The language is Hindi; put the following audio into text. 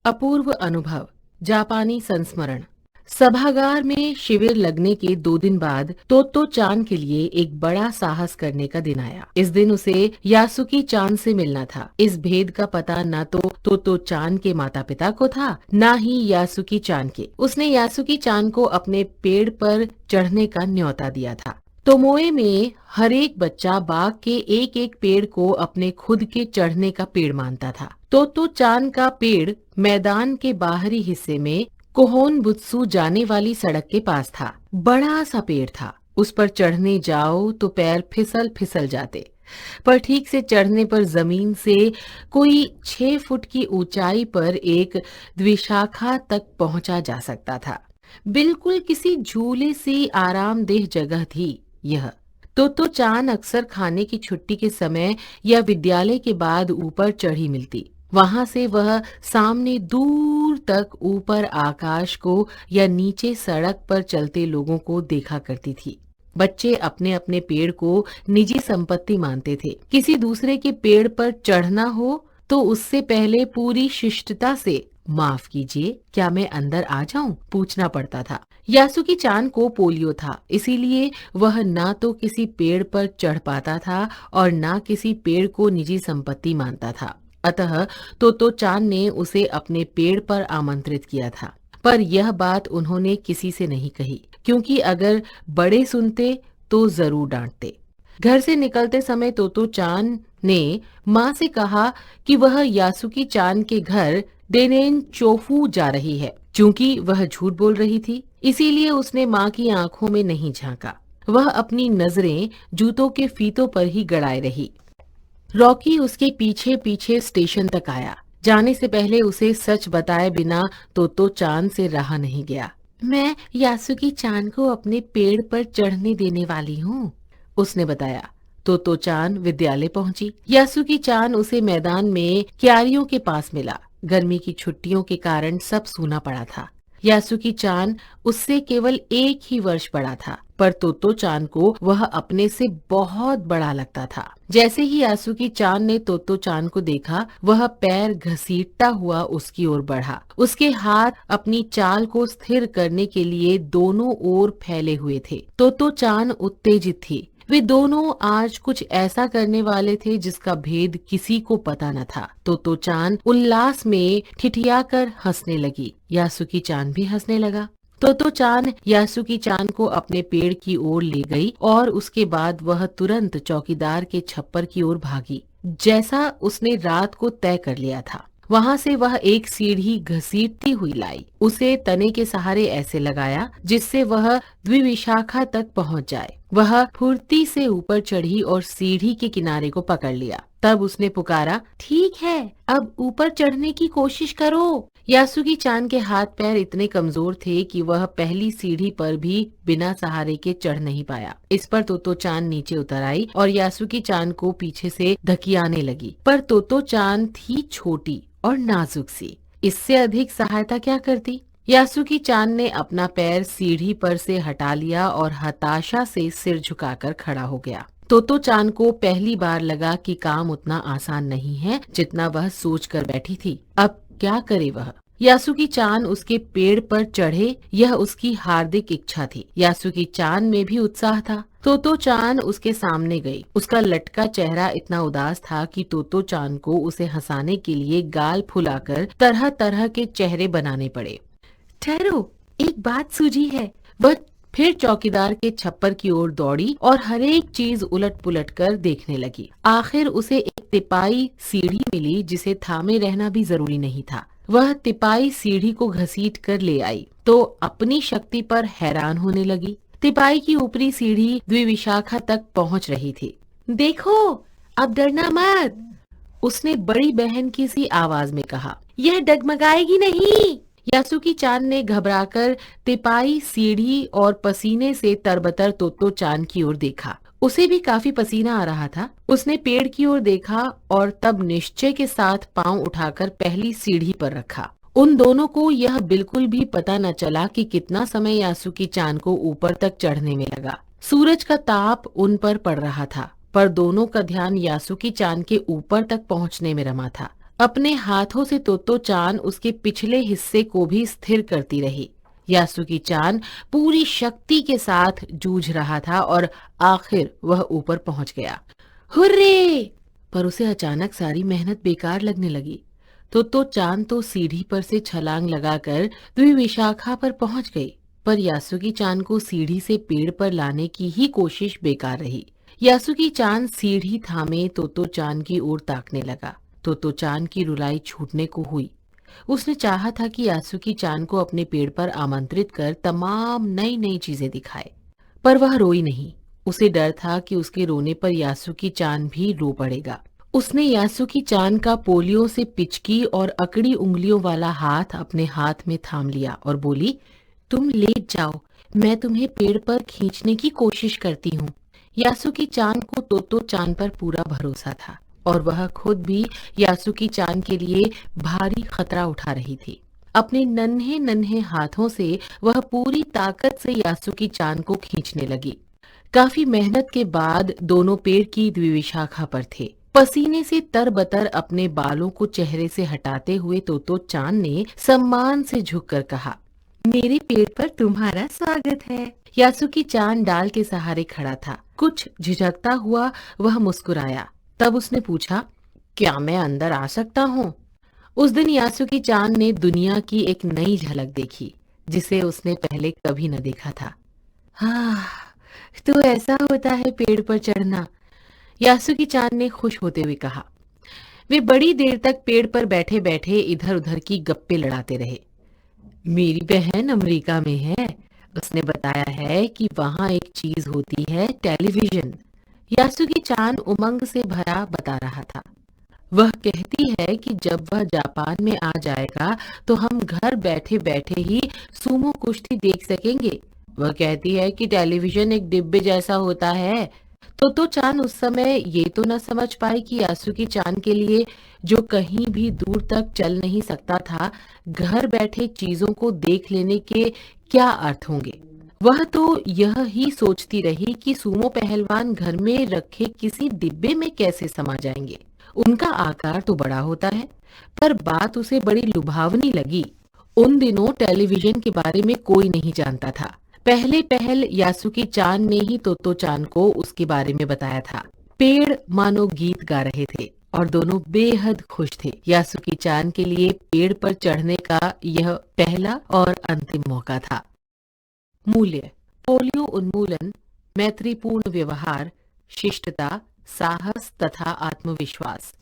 अपूर्व अनुभव, जापानी संस्मरण। सभागार में शिविर लगने के 2 दिन बाद तोत्तो चान के लिए एक बड़ा साहस करने का दिन आया। इस दिन उसे यासुकी चान से मिलना था। इस भेद का पता न तो तोत्तो चान के माता पिता को था, न ही यासुकी चान के। उसने यासुकी चान को अपने पेड़ पर चढ़ने का न्योता दिया था। तोमोए में हर एक बच्चा बाग के एक एक पेड़ को अपने खुद के चढ़ने का पेड़ मानता था। तोत्तो चान का पेड़ मैदान के बाहरी हिस्से में कोहोन बुत्सु जाने वाली सड़क के पास था। बड़ा सा पेड़ था। उस पर चढ़ने जाओ तो पैर फिसल फिसल जाते, पर ठीक से चढ़ने पर जमीन से कोई 6 फुट की ऊंचाई पर एक द्विशाखा तक पहुंचा जा सकता था। बिल्कुल किसी झूले सी आरामदेह जगह थी यह। तोत्तो चान अक्सर खाने की छुट्टी के समय या विद्यालय के बाद ऊपर चढ़ी मिलती। वहां से वह सामने दूर तक ऊपर आकाश को या नीचे सड़क पर चलते लोगों को देखा करती थी। बच्चे अपने अपने पेड़ को निजी संपत्ति मानते थे। किसी दूसरे के पेड़ पर चढ़ना हो तो उससे पहले पूरी शिष्टता से माफ कीजिए, क्या मैं अंदर आ जाऊं, पूछना पड़ता था। यासुकी चान को पोलियो था, इसीलिए वह ना तो किसी पेड़ पर चढ़ पाता था और ना किसी पेड़ को निजी संपत्ति मानता था। अतः तोत्तो चान ने उसे अपने पेड़ पर आमंत्रित किया था, पर यह बात उन्होंने किसी से नहीं कही, क्योंकि अगर बड़े सुनते तो जरूर डांटते। घर से निकलते समय तोत्तो चान ने माँ से कहा कि वह यासुकी चान के घर डेनेन चोफू जा रही है। चूंकि वह झूठ बोल रही थी, इसीलिए उसने माँ की आंखों में नहीं झांका। वह अपनी नजरें जूतों के फीतों पर ही गड़ाए रही। रॉकी उसके पीछे पीछे स्टेशन तक आया। जाने से पहले उसे सच बताए बिना तोत्तो चान से रहा नहीं गया। मैं यासुकी चान को अपने पेड़ पर चढ़ने देने वाली हूँ, उसने बताया। तोत्तो चान विद्यालय पहुंची। यासुकी चान उसे मैदान में क्यारियों के पास मिला। गर्मी की छुट्टियों के कारण सब सूना पड़ा था। यासुकी चान उससे केवल 1 ही वर्ष बड़ा था, पर तोत्तो चान को वह अपने से बहुत बड़ा लगता था। जैसे ही यासुकी चान ने तोत्तो चान को देखा, वह पैर घसीटता हुआ उसकी ओर बढ़ा। उसके हाथ अपनी चाल को स्थिर करने के लिए दोनों ओर फैले हुए थे। तोत्तो चान उत्तेजित थी। वे दोनों आज कुछ ऐसा करने वाले थे जिसका भेद किसी को पता न था। तोत्तो चान उल्लास में ठिठियाकर हंसने लगी। यासुकी चान भी हंसने लगा। तोत्तो चान यासुकी चान को अपने पेड़ की ओर ले गई और उसके बाद वह तुरंत चौकीदार के छप्पर की ओर भागी, जैसा उसने रात को तय कर लिया था। वहां से वह एक सीढ़ी घसीटती हुई लाई। उसे तने के सहारे ऐसे लगाया जिससे वह द्विविशाखा तक पहुंच जाए। वह फुर्ती से ऊपर चढ़ी और सीढ़ी के किनारे को पकड़ लिया। तब उसने पुकारा, ठीक है, अब ऊपर चढ़ने की कोशिश करो। यासुकी चान के हाथ पैर इतने कमजोर थे कि वह पहली सीढ़ी पर भी बिना सहारे के चढ़ नहीं पाया। इस पर तोत्तो चान नीचे उतर आई और यासुकी चान को पीछे से धकियाने लगी। पर तोत्तो चान थी छोटी और नाजुक सी, इससे अधिक सहायता क्या करती। यासुकी चान ने अपना पैर सीढ़ी पर से हटा लिया और हताशा से सिर झुकाकर खड़ा हो गया। तोत्तो चान को पहली बार लगा कि काम उतना आसान नहीं है जितना वह सोच कर बैठी थी। अब क्या करे वह। यासुकी चान उसके पेड़ पर चढ़े, यह उसकी हार्दिक इच्छा थी। यासुकी चान में भी उत्साह था। तोत्तो चान उसके सामने गई। उसका लटका चेहरा इतना उदास था कि तोत्तो चान को उसे हंसाने के लिए गाल फुलाकर तरह तरह के चेहरे बनाने पड़े। ठहरो, एक बात सूझी है। वह फिर चौकीदार के छप्पर की ओर दौड़ी और हर एक चीज उलट पुलट कर देखने लगी। आखिर उसे एक तिपाई सीढ़ी मिली जिसे थामे रहना भी जरूरी नहीं था। वह तिपाई सीढ़ी को घसीट कर ले आई तो अपनी शक्ति पर हैरान होने लगी। तिपाई की ऊपरी सीढ़ी द्विविशाखा तक पहुंच रही थी। देखो, अब डरना मत, उसने बड़ी बहन की सी आवाज में कहा। यह डगमगाएगी नहीं। यासुकी चान ने घबराकर तिपाई सीढ़ी और पसीने से तरबतर तोत्तो चान की ओर देखा। उसे भी काफी पसीना आ रहा था। उसने पेड़ की ओर देखा और तब निश्चय के साथ पांव उठाकर पहली सीढ़ी पर रखा। उन दोनों को यह बिल्कुल भी पता न चला कि कितना समय यासुकी चान को ऊपर तक चढ़ने में लगा। सूरज का ताप उन पर पड़ रहा था, पर दोनों का ध्यान यासुकी चान के ऊपर तक पहुंचने में रमा था। अपने हाथों से तोतो चान उसके पिछले हिस्से को भी स्थिर करती रही। यासुकी चान पूरी शक्ति के साथ जूझ रहा था और आखिर वह ऊपर पहुंच गया। हुर्रे! पर उसे अचानक सारी मेहनत बेकार लगने लगी। तो चांद तो सीढ़ी पर से छलांग लगाकर द्विविशाखा पर पहुंच गई, पर यासुकी चांद को सीढ़ी से पेड़ पर लाने की ही कोशिश बेकार रही। यासुकी चांद सीढ़ी थामे तो चांद की ओर ताकने लगा। तो चांद की रुलाई छूटने को हुई। उसने चाहा था कि यासुकी चांद को अपने पेड़ पर आमंत्रित कर तमाम नई नई चीजें दिखाए, पर वह रोई नहीं। उसे डर था कि उसके रोने पर यासुकी चांद भी रो पड़ेगा। उसने यासुकी चांद का पोलियो से पिचकी और अकड़ी उंगलियों वाला हाथ अपने हाथ में थाम लिया और बोली, तुम लेट जाओ, मैं तुम्हें पेड़ पर खींचने की कोशिश करती हूँ। यासुकी चांद को तो चांद पर पूरा भरोसा था और वह खुद भी यासुकी चांद के लिए भारी खतरा उठा रही थी। अपने नन्हे नन्हे हाथों से वह पूरी ताकत से यासुकी चांद को खींचने लगी। काफी मेहनत के बाद दोनों पेड़ की द्विविशाखा पर थे। पसीने से तरबतर अपने बालों को चेहरे से हटाते हुए तो चांद ने सम्मान से झुककर कहा, मेरे पेड़ पर तुम्हारा स्वागत है। यासुकी चांद डाल के सहारे खड़ा था। कुछ झिझकता हुआ वह मुस्कुराया। तब उसने पूछा, क्या मैं अंदर आ सकता हूँ? उस दिन यासुकी चांद ने दुनिया की एक नई झलक देखी, जिसे उसने पहले कभी न देखा था। हाँ, तो ऐसा होता है पेड़ पर चढ़ना, यासुकी चांद ने खुश होते हुए कहा। वे बड़ी देर तक पेड़ पर बैठे बैठे इधर उधर की गप्पे लड़ाते रहे। मेरी बहन अमेरिका में है, उसने बताया है कि वहां एक चीज होती है, टेलीविजन। यासुकी चांद उमंग से भरा बता रहा था। वह कहती है कि जब वह जापान में आ जाएगा तो हम घर बैठे बैठे ही सूमो कुश्ती देख सकेंगे। वह कहती है कि टेलीविजन एक डिब्बे जैसा होता है। तो चांद उस समय ये तो न समझ पाई कि यासुकी चांद के लिए, जो कहीं भी दूर तक चल नहीं सकता था, घर बैठे चीजों को देख लेने के क्या अर्थ होंगे। वह तो यह ही सोचती रही कि सूमो पहलवान घर में रखे किसी डिब्बे में कैसे समा जाएंगे। उनका आकार तो बड़ा होता है, पर बात उसे बड़ी लुभावनी लगी। उन दिनों टेलीविजन के बारे में कोई नहीं जानता था। पहले पहल यासुकी चांद ने ही तो चांद को उसके बारे में बताया था। पेड़ मानो गीत गा रहे थे और दोनों बेहद खुश थे। यासुकी चांद के लिए पेड़ पर चढ़ने का यह पहला और अंतिम मौका था। मूल्य: पोलियो उन्मूलन, मैत्रीपूर्ण व्यवहार, शिष्टता, साहस तथा आत्मविश्वास।